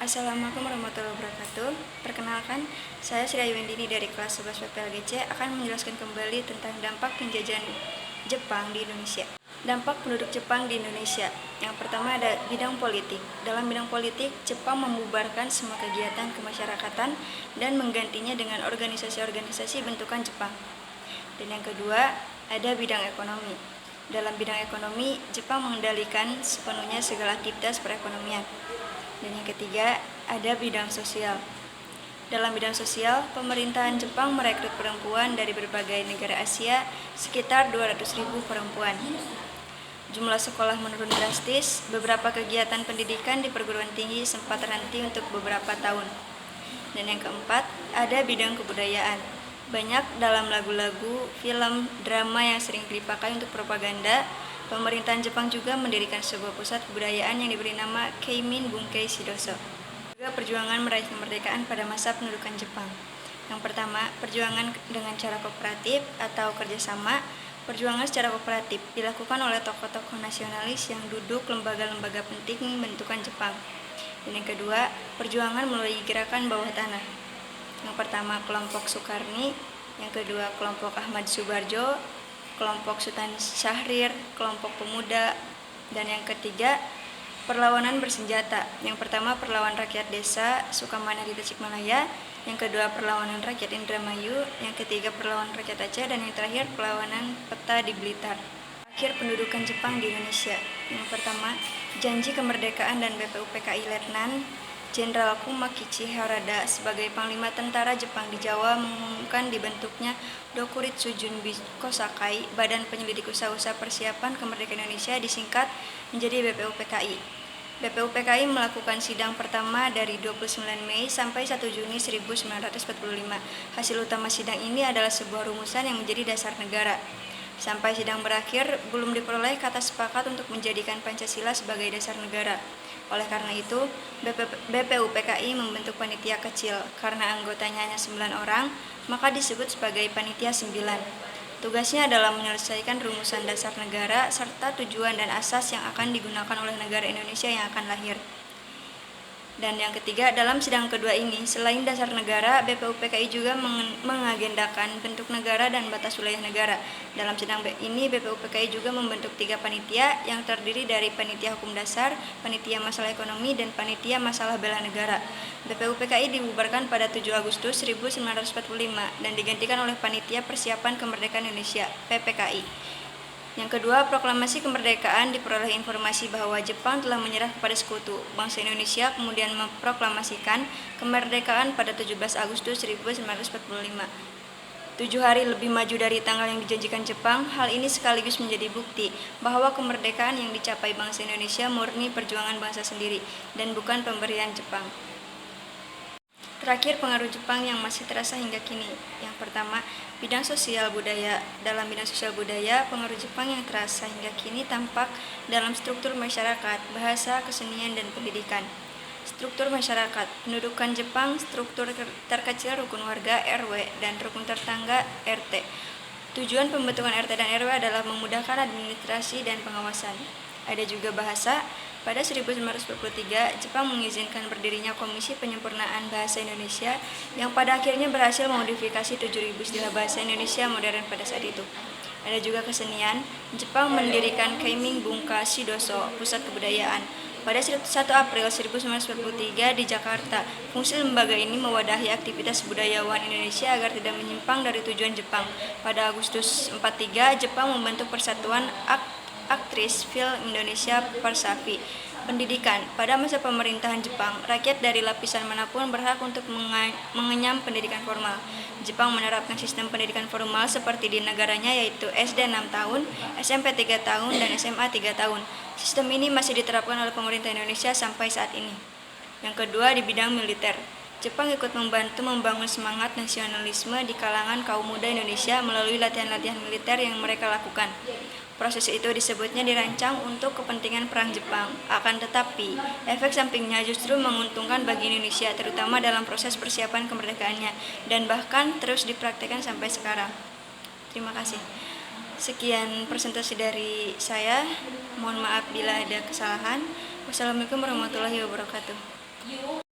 Assalamualaikum warahmatullahi wabarakatuh. Perkenalkan, saya Sri Ayuwendini dari kelas 11 PPLGC akan menjelaskan kembali tentang dampak penjajahan Jepang di Indonesia. Dampak penduduk Jepang di Indonesia. Yang pertama ada bidang politik. Dalam bidang politik, Jepang membubarkan semua kegiatan kemasyarakatan dan menggantinya dengan organisasi-organisasi bentukan Jepang. Dan yang kedua, ada bidang ekonomi. Dalam bidang ekonomi, Jepang mengendalikan sepenuhnya segala aktivitas perekonomian. Dan yang ketiga, ada bidang sosial. Dalam bidang sosial, pemerintahan Jepang merekrut perempuan dari berbagai negara Asia, sekitar 200.000 perempuan. Jumlah sekolah menurun drastis, beberapa kegiatan pendidikan di perguruan tinggi sempat terhenti untuk beberapa tahun. Dan yang keempat, ada bidang kebudayaan. Banyak dalam lagu-lagu, film, drama yang sering dipakai untuk propaganda. Pemerintahan Jepang juga mendirikan sebuah pusat kebudayaan yang diberi nama Keimin Bunkei Shidoso. Juga perjuangan meraih kemerdekaan pada masa pendudukan Jepang. Yang pertama, perjuangan dengan cara kooperatif atau kerjasama. Perjuangan secara kooperatif dilakukan oleh tokoh-tokoh nasionalis yang duduk lembaga-lembaga penting bentukan Jepang. Dan yang kedua, perjuangan melalui gerakan bawah tanah. Yang pertama, kelompok Sukarni. Yang kedua, kelompok Ahmad Subarjo, kelompok Sultan Syahrir, kelompok pemuda, dan yang ketiga perlawanan bersenjata. Yang pertama perlawanan rakyat desa Sukamana di Tasikmalaya, yang kedua perlawanan rakyat Indramayu, yang ketiga perlawanan rakyat Aceh, dan yang terakhir perlawanan peta di Blitar. Akhir pendudukan Jepang di Indonesia. Yang pertama, janji kemerdekaan dan BPUPKI Letnan Jenderal Kumakichi Harada sebagai Panglima Tentara Jepang di Jawa mengumumkan dibentuknya Dokuritsu Junbi Kosakai, Badan Penyelidik Usaha-usaha Persiapan Kemerdekaan Indonesia, disingkat menjadi BPUPKI. BPUPKI melakukan sidang pertama dari 29 Mei sampai 1 Juni 1945. Hasil utama sidang ini adalah sebuah rumusan yang menjadi dasar negara. Sampai sidang berakhir, belum diperoleh kata sepakat untuk menjadikan Pancasila sebagai dasar negara. Oleh karena itu, BPUPKI membentuk panitia kecil. Karena anggotanya hanya 9 orang, maka disebut sebagai panitia 9. Tugasnya adalah menyelesaikan rumusan dasar negara serta tujuan dan asas yang akan digunakan oleh negara Indonesia yang akan lahir. Dan yang ketiga, dalam sidang kedua ini, selain dasar negara, BPUPKI juga mengagendakan bentuk negara dan batas wilayah negara. Dalam sidang ini, BPUPKI juga membentuk 3 panitia yang terdiri dari Panitia Hukum Dasar, Panitia Masalah Ekonomi, dan Panitia Masalah Bela Negara. BPUPKI dibubarkan pada 7 Agustus 1945 dan digantikan oleh Panitia Persiapan Kemerdekaan Indonesia, PPKI. Yang kedua, proklamasi kemerdekaan diperoleh informasi bahwa Jepang telah menyerah kepada sekutu. Bangsa Indonesia kemudian memproklamasikan kemerdekaan pada 17 Agustus 1945. 7 hari lebih maju dari tanggal yang dijanjikan Jepang, hal ini sekaligus menjadi bukti bahwa kemerdekaan yang dicapai bangsa Indonesia murni perjuangan bangsa sendiri dan bukan pemberian Jepang. Terakhir, pengaruh Jepang yang masih terasa hingga kini. Yang pertama, bidang sosial budaya. Dalam bidang sosial budaya, pengaruh Jepang yang terasa hingga kini tampak dalam struktur masyarakat, bahasa, kesenian, dan pendidikan. Struktur masyarakat. Pendudukan Jepang, struktur terkecil rukun warga RW dan rukun tetangga RT. Tujuan pembentukan RT dan RW adalah memudahkan administrasi dan pengawasan. Ada juga bahasa. Pada 1943, Jepang mengizinkan berdirinya Komisi Penyempurnaan Bahasa Indonesia yang pada akhirnya berhasil memodifikasi 7.000 istilah bahasa Indonesia modern pada saat itu. Ada juga kesenian. Jepang mendirikan Keimin Bunkei Shidoso, pusat kebudayaan, pada 1 April 1943 di Jakarta. Fungsi lembaga ini mewadahi aktivitas budayawan Indonesia agar tidak menyimpang dari tujuan Jepang. Pada Agustus 1943, Jepang membentuk Persatuan Aktris Film Indonesia Persafi. Pendidikan. Pada masa pemerintahan Jepang, rakyat dari lapisan manapun berhak untuk mengenyam pendidikan formal. Jepang menerapkan sistem pendidikan formal seperti di negaranya, yaitu SD 6 tahun, SMP 3 tahun, dan SMA 3 tahun. Sistem ini masih diterapkan oleh pemerintah Indonesia sampai saat ini. Yang kedua, di bidang militer. Jepang ikut membantu membangun semangat nasionalisme di kalangan kaum muda Indonesia melalui latihan-latihan militer yang mereka lakukan. Proses itu disebutnya dirancang untuk kepentingan perang Jepang. Akan tetapi, efek sampingnya justru menguntungkan bagi Indonesia, terutama dalam proses persiapan kemerdekaannya, dan bahkan terus dipraktikkan sampai sekarang. Terima kasih. Sekian presentasi dari saya. Mohon maaf bila ada kesalahan. Wassalamualaikum warahmatullahi wabarakatuh.